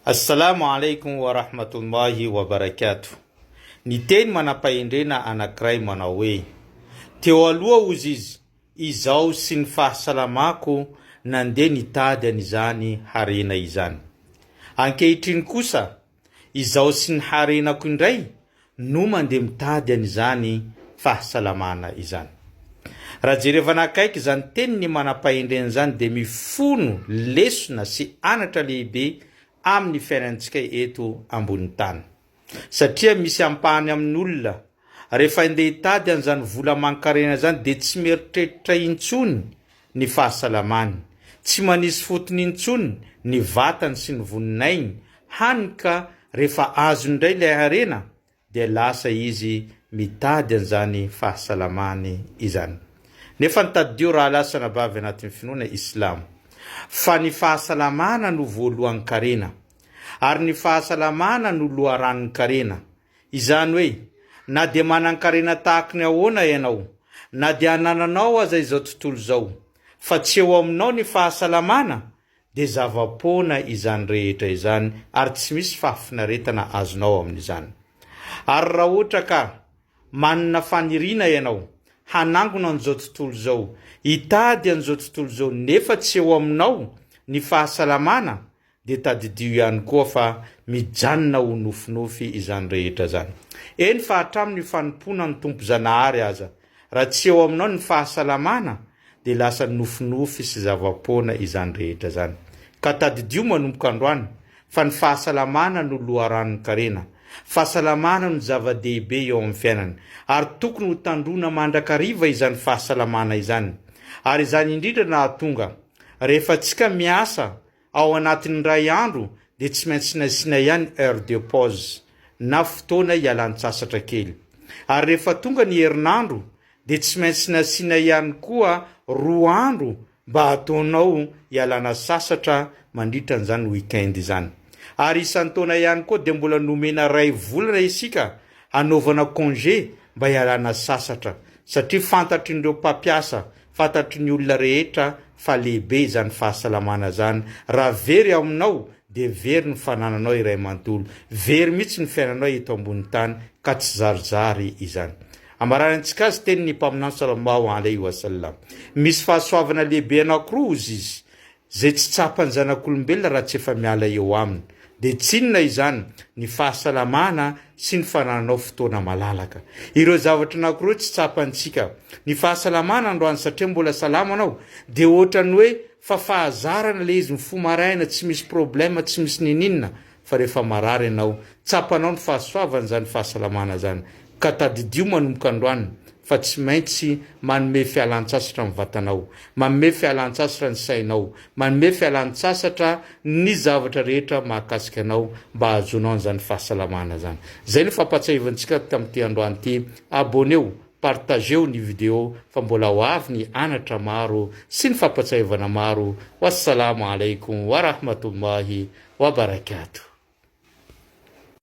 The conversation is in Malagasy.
Assalamu alaikum wa rahmatullahi wa barakatuh. Ny teny manam-pahendrena anankiray manao hoe: teo aloha ozy izaho sy ny fahasalamako nandeha nitady an'izany harena izany. Ankehitriny kosa izaho sy ny harenako indray no mandeha mitady an'izany fahasalamana izany. Raha jereva nakaiky izany teny ny manam-pahendrena izany dia mifono lesona sy anatra lehibe amin'ny fiainantsika eto ambony tany. Satria misy ampahany amin'olona rehefa andeha hitady an'izany vola mankarena zany dia tsy mieritreritra intsony ny fahasalamany, tsy manisy fotony intsony ny vatany sy ny voninainy, hany ka rehefa azo indray ilay harena dia lasa izy mitady an'izany fahasalamany izany. Nefa ny taddio raha lasa nabavy anatin'ny finoana Islamo fa ny fahasalamana no voalohan'ny karena, ary ny fahasalamana no loharan'ny karena. Izany hoe, na dia manan-karena tahaka ny ahoana ianao, na dia anananao aza izao tontolo izao, fa tsy eo aminao ny fahasalamana, dia zava-poana izany rehetra izany, ary tsy misy fahafinaretana azonao amin'izany. Ary raha ohatra ka manana faniriana ianao hanangona an'izao tontolo izao, hitady an'izao tontolo izao, nefa tsy eo aminao ny fahasalamana, dia tadidio ihany koa fa mijanona ho nofinofy izany rehetra zany. Eny fa hatramin'ny fanompona ny tompo-janahary aza, raha tsy eo aminao ny fahasalamana, dia lasa nofinofy sy zava-poana izany rehetra zany. Ka tadidio manomboka androany fa ny fahasalamana no loharan'ny karena. Fahasalamana no zava-dehibe eo amin'ny fiainana, ary tokony ho tandrona mandrakariva izany fahasalamana izany. Ary izany indrindra nahatonga rehefa tsika miasa ao anatin'ny ray andro dia tsy maintsy nasiana ihany heure de pause na fotoana ialan-tsasatra kely. Ary rehefa tonga ny herinandro dia tsy maintsy nasiana ihany koa 2 andro mba ataonao ialana sasatra mandritra an'izany weekend izany. Ary isan'ny taona ihany koa dia mbola nomena 2 volana isika hanaovana congé mba ialana sasatra, satria fantatry ireo mpampiasa, fantatry ny olona rehetra fa lehibe izany fahasalamana zany. Raha very aminao dia very ny fanananao iray manontolo, very mihitsy ny fiainanao eto ambony tany, ka tsy zarizary izany. Amararantsika azy teny ny mpaminany sallallahu alaihi wasallam: misy fahasoavana lehibe anankiroa ozy izy, zay tsy tsapan'ny zanak'olombelona raha tsy efa miala eo aminy. Dia tsinona izany? Ny fahasalamana sy ny fanananao fotoana malalaka. Ireo zavatra anankiroa tsy tsapantsika. Ny fahasalamana androany satria mbola salama anao, dia ohatrany hoe fa fahazarana le izy mifo maraina, tsy misy problema, tsy misy nininina. Fa rehefa marary ianao, tsapanao ny fahasoavana zany fahasalamana zany. Ka tadidio manomboka androany fa tsy maintsy manome fialan-tsasatra ny vatanao, manome fialan-tsasatra ny sainao, manome fialan-tsasatra ny zavatra rehetra mahakasika anao mba ahazonao an'izany fahasalamana zany. Zay ny fampatsiavantsika tamin'ity androany ity. Abonneo, partageo ny vidéo fa mbola ho avy ny anatra maro sy ny fampatsiavana maro. Wassalamu alaikum wa rahmatullahi wa barakatuh.